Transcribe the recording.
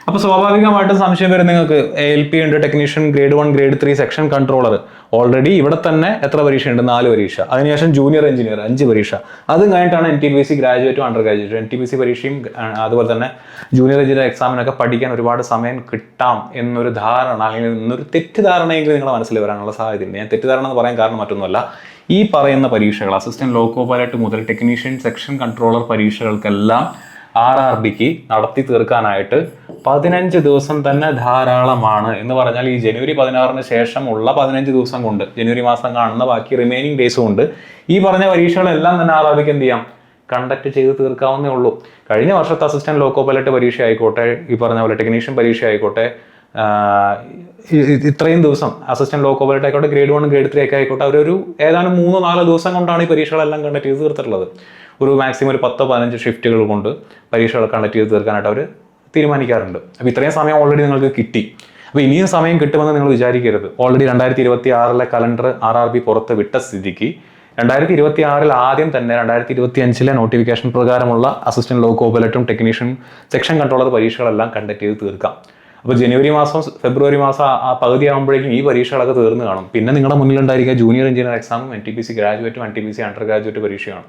അപ്പോൾ സ്വാഭാവികമായിട്ടും സംശയം വരും നിങ്ങൾക്ക്. ALP ഉണ്ട്, technician grade 1 grade 3 section controller. Already ഇവിടെ തന്നെ എത്ര പരീക്ഷയുണ്ട്? 4 പരീക്ഷ. അതിനുശേഷം ജൂനിയർ എഞ്ചിനീയർ 5 പരീക്ഷ. അതും കഴിഞ്ഞിട്ടാണ് NTPC ഗ്രാജുവേറ്റും അണ്ടർ ഗ്രാജുവേറ്റും. NTPC പരീക്ഷയും അതുപോലെ തന്നെ ജൂനിയർ എഞ്ചിനീയർ എക്സാമിനൊക്കെ പഠിക്കാൻ ഒരുപാട് സമയം കിട്ടാം എന്നൊരു ധാരണ, അല്ലെങ്കിൽ എന്നൊരു തെറ്റിദ്ധാരണയെങ്കിലും നിങ്ങളുടെ മനസ്സിൽ വരാനുള്ള സാധ്യതയുണ്ട്. ഞാൻ തെറ്റിദ്ധാരണ എന്ന് പറയാൻ കാരണം മറ്റൊന്നുമല്ല, ഈ പറയുന്ന പരീക്ഷകൾ അസിസ്റ്റന്റ് ലോക്കോ പൈലറ്റ് മുതൽ ടെക്നീഷ്യൻ സെക്ഷൻ കൺട്രോളർ പരീക്ഷകൾക്കെല്ലാം RRBക്ക് നടത്തി തീർക്കാനായിട്ട് 15 ദിവസം തന്നെ ധാരാളമാണ്. എന്ന് പറഞ്ഞാൽ ഈ ജനുവരി 16-ന് ശേഷമുള്ള 15 ദിവസം കൊണ്ട്, ജനുവരി മാസം കാണുന്ന ബാക്കി റിമൈനിങ് ഡേയ്സ് കൊണ്ട് ഈ പറഞ്ഞ പരീക്ഷകളെല്ലാം തന്നെ RRBക്ക് എന്ത് ചെയ്യാം? കണ്ടക്ട് ചെയ്ത് തീർക്കാവുന്നേ ഉള്ളൂ. കഴിഞ്ഞ വർഷത്തെ അസിസ്റ്റന്റ് ലോക്കോ പൈലറ്റ് പരീക്ഷ ആയിക്കോട്ടെ, ഈ പറഞ്ഞ പോലെ ടെക്നീഷ്യൻ പരീക്ഷ ആയിക്കോട്ടെ, ഇത്രയും ദിവസം അസിസ്റ്റന്റ് ലോക്കോ പൈലറ്റ് ആയിക്കോട്ടെ, ഗ്രേഡ് 1 ഗ്രേഡ് 3 ഒക്കെ ആയിക്കോട്ടെ, അവരൊരു ഏതാനും 3-4 ദിവസം കൊണ്ടാണ് ഈ പരീക്ഷകളെല്ലാം കണ്ടക്ട് ചെയ്ത് തീർത്തിട്ടുള്ളത്. ഒരു മാക്സിമം ഒരു 10-15 ഷിഫ്റ്റുകൾ കൊണ്ട് പരീക്ഷകൾ കണ്ടക്ട് ചെയ്ത് തീർക്കാനായിട്ട് അവർ തീരുമാനിക്കാറുണ്ട്. അപ്പോൾ ഇത്രയും സമയം ഓൾറെഡി നിങ്ങൾക്ക് കിട്ടി. അപ്പോൾ ഇനിയും സമയം കിട്ടുമെന്ന് നിങ്ങൾ വിചാരിക്കരുത്. ഓൾറെഡി 2026 കലണ്ടർ RRB പുറത്ത് വിട്ട സ്ഥിതിക്ക് 2026 ആദ്യം തന്നെ 2025 നോട്ടിഫിക്കേഷൻ പ്രകാരമുള്ള അസിസ്റ്റന്റ് ലോക്കോ പൈലറ്റും ടെക്നീഷ്യൻ സെക്ഷൻ കൺട്രോളർ പരീക്ഷകളെല്ലാം കണ്ടക്ട് ചെയ്ത് തീർക്കാം. അപ്പോൾ ജനുവരി മാസം ഫെബ്രുവരി മാസം പകുതി ആകുമ്പോഴേക്കും ഈ പരീക്ഷകളൊക്കെ തീർന്നു കാണും. പിന്നെ നിങ്ങളുടെ മുന്നിലുണ്ടായിരിക്കുക ജൂനിയർ എഞ്ചിനീയർ എക്സാമും NTPC ഗ്രാജുവേറ്റും NTPC അണ്ടർ ഗ്രാജുവേറ്റ് പരീക്ഷയാണ്.